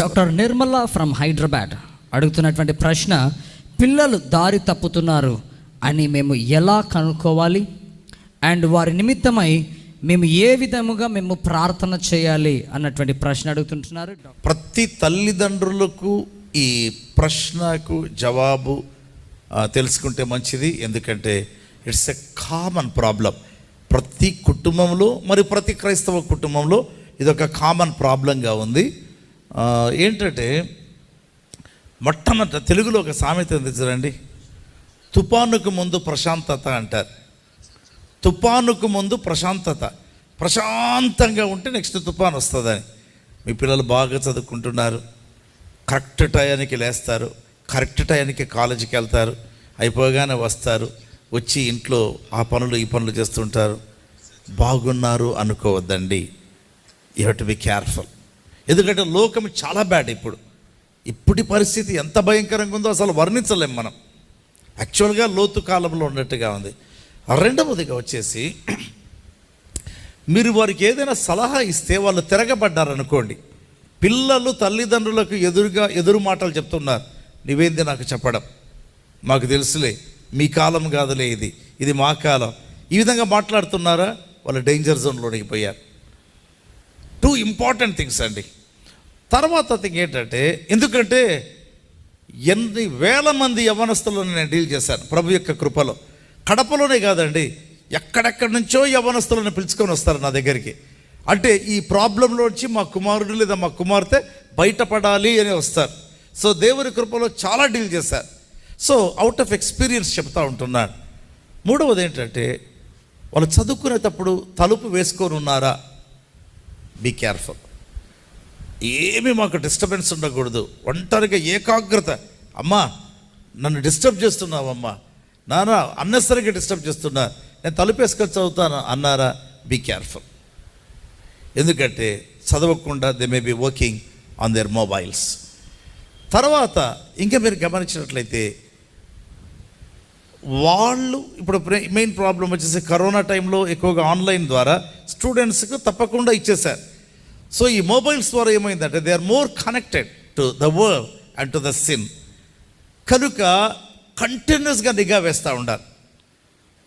Doctor Nirmala from Hyderabad అడుగుతున్నటువంటి ప్రశ్న, పిల్లలు దారి తప్పుతున్నారు అని మేము ఎలా కనుక్కోవాలి అండ్ వారి నిమిత్తమై మేము ఏ విధముగా మేము ప్రార్థన చేయాలి అన్నటువంటి ప్రశ్న అడుగుతుంటున్నారు. ప్రతి తల్లిదండ్రులకు ఈ ప్రశ్నకు జవాబు తెలుసుకుంటే మంచిది. ఎందుకంటే ఇట్స్ ఎ కామన్ ప్రాబ్లం ప్రతి కుటుంబంలో, మరి ప్రతి క్రైస్తవ కుటుంబంలో ఇదొక కామన్ ప్రాబ్లంగా ఉంది. ఏంటంటే మొట్టమొదట తెలుగులో ఒక సామెత ఉంది చూడండి, తుఫానుకు ముందు ప్రశాంతత అంటారు. తుఫానుకు ముందు ప్రశాంతంగా ఉంటే నెక్స్ట్ తుఫాను వస్తుందని. మీ పిల్లలు బాగా చదువుకుంటున్నారు, కరెక్ట్ టయానికి లేస్తారు, కరెక్ట్ టయానికి కాలేజీకి వెళ్తారు, అయిపోగానే వస్తారు, వచ్చి ఇంట్లో ఆ పనులు ఈ పనులు చేస్తుంటారు. బాగున్నారు అనుకోవద్దండి, you have to be careful. ఎందుకంటే లోకం చాలా బ్యాడ్. ఇప్పటి పరిస్థితి ఎంత భయంకరంగా ఉందో అసలు వర్ణించలేం మనం. యాక్చువల్గా లోతు కాలంలో ఉన్నట్టుగా ఉంది. రెండవదిగా వచ్చేసి, మీరు వారికి ఏదైనా సలహా ఇస్తే వాళ్ళు తిరగబడ్డారనుకోండి, పిల్లలు తల్లిదండ్రులకు ఎదురు మాటలు చెప్తున్నారు. నువ్వేంది నాకు చెప్పడం, మాకు తెలుసులే, మీ కాలం కాదులే, ఇది మా కాలం, ఈ విధంగా మాట్లాడుతున్నారా, వాళ్ళు డేంజర్ జోన్లోనికి పోయారు. టూ ఇంపార్టెంట్ థింగ్స్ అండి. తర్వాత థింగ్ ఏంటంటే, ఎందుకంటే ఎన్ని వేల మంది యవ్వనస్తులను నేను డీల్ చేశాను ప్రభు యొక్క కృపలో. కడపలోనే కాదండి, ఎక్కడెక్కడి నుంచో యవ్వనస్తులను పిలుచుకొని వస్తారు నా దగ్గరికి. అంటే ఈ ప్రాబ్లంలో వచ్చి మా కుమారుడు లేదా మా కుమార్తె బయటపడాలి అని వస్తారు. సో దేవుని కృపలో చాలా డీల్ చేశారు. సో అవుట్ ఆఫ్ ఎక్స్పీరియన్స్ చెప్తా ఉంటున్నాను. మూడవది ఏంటంటే, వాళ్ళు చదువుకునేటప్పుడు తలుపు వేసుకొని ఉన్నారా, బీ కేర్ఫుల్. ఏమీ మాకు డిస్టర్బెన్స్ ఉండకూడదు, ఒంటరిగా ఏకాగ్రత. అమ్మా నన్ను డిస్టర్బ్ చేస్తున్నావమ్మా, నాన్న అన్నెసరిగా డిస్టర్బ్ చేస్తున్నా, నేను తలుపు వేసుకొని చదువుతాను అన్నారా, బీ కేర్ఫుల్. ఎందుకంటే చదవకుండా they may be working on their mobiles. తర్వాత ఇంకా మీరు గమనించినట్లయితే, వాళ్ళు ఇప్పుడు మెయిన్ ప్రాబ్లం వచ్చేసి కరోనా టైంలో ఎక్కువగా ఆన్లైన్ ద్వారా స్టూడెంట్స్కి తప్పకుండా ఇచ్చేశారు. సో ఈ మొబైల్స్ ద్వారా ఏమైందంటే, they are more connected to the world and to the sin. కనుక కంటిన్యూస్గా నిఘా వేస్తూ ఉండాలి.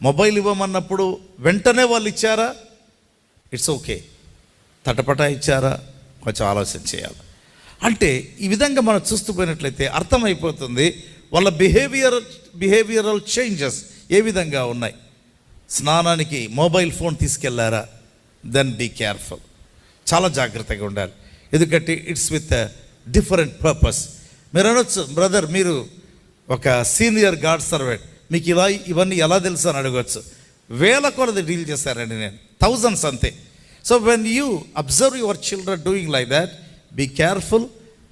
మొబైల్ ఇవ్వమన్నప్పుడు వెంటనే వాళ్ళు ఇచ్చారా, ఇట్స్ ఓకే, తటపటా ఇచ్చారా, కొంచెం ఆలోచన చేయాలి. అంటే ఈ విధంగా మనం చూస్తూ పోయినట్లయితే అర్థమైపోతుంది వాళ్ళ బిహేవియరల్ చేంజెస్ ఏ విధంగా ఉన్నాయి. స్నానానికి మొబైల్ ఫోన్ తీసుకెళ్లారా, దెన్ బీ కేర్ఫుల్, చాలా జాగ్రత్తగా ఉండాలి. ఎందుకంటే ఇట్స్ విత్ డిఫరెంట్ పర్పస్. మీరు అనొచ్చు, బ్రదర్ మీరు ఒక సీనియర్ గాడ్ సర్వెంట్, మీకు ఇవన్నీ ఎలా తెలుసు అని అడగవచ్చు. వేల కొలది డీల్ చేశారండి నేను, థౌజండ్స్ అంతే. So when you observe your children doing like that, be careful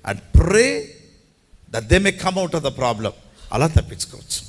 and pray that they may come out of the problem. అలా తప్పించుకోవచ్చు.